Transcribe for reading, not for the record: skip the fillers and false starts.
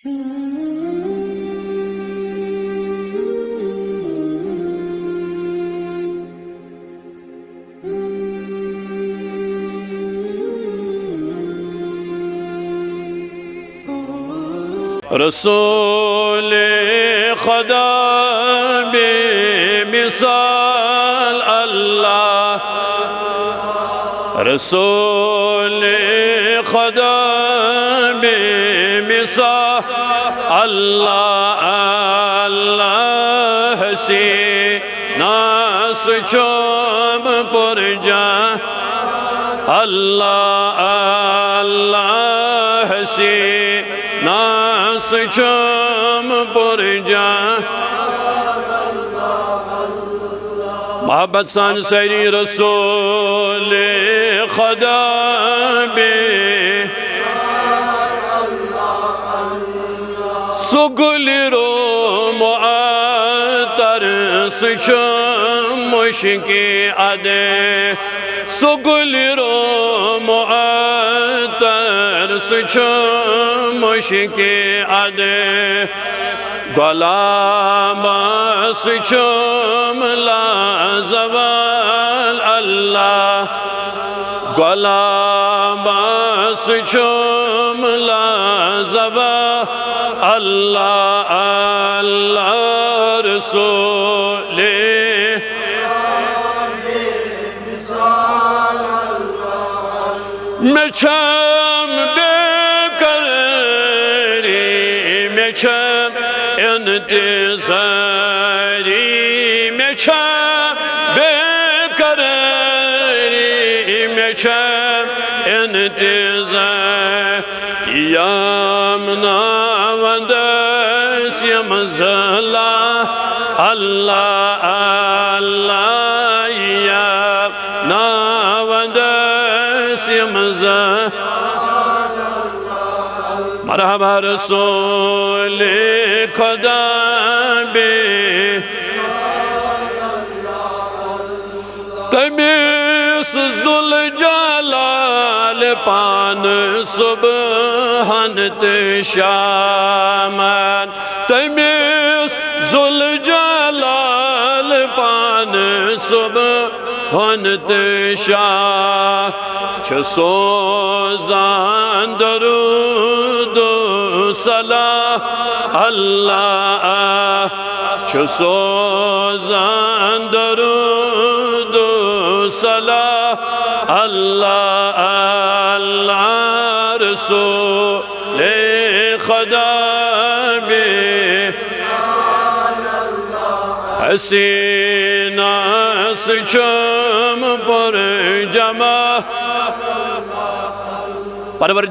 रसूल खुदा बेमिसाल अल्लाह, रसूल खुदा बेमिसाल अल्लाह, अल्लाह से नास चोम पुरजा अल्लाह, अल्लाह से नास चोम पुरजा मोहब्बत सान सरी रसूल खुदा बे सुगुल रो मुआतर सुचम मुश्के अदे सुगुल रो मुआतर सुचम मुश्के अदे गुलाम सुचम ला ज़वाल अल्लाह, गुलाम सुचम ला ज़वाल अल्लाह, अल्लाह रसूल मैं छम बेकरारी मैं छम इंतज़ारी में छम बेकरारी में छम इंतज़ार यामना वंदस यमज़ला अल्लाह, अल्लाह यामना वंदस यमज़ला मरहबा रसूल खुदा बे तमीस जुल जलाल पान सुबहानत शामन तमीस जुल जलाल पान सुबहानत शाह सोज़ान दरूद सलाह अल्लाह सोज़ान दरूद सलाह अल्लाह, अल्लाह रसूल खुदा बे हसीना सुचम पर जमा परवर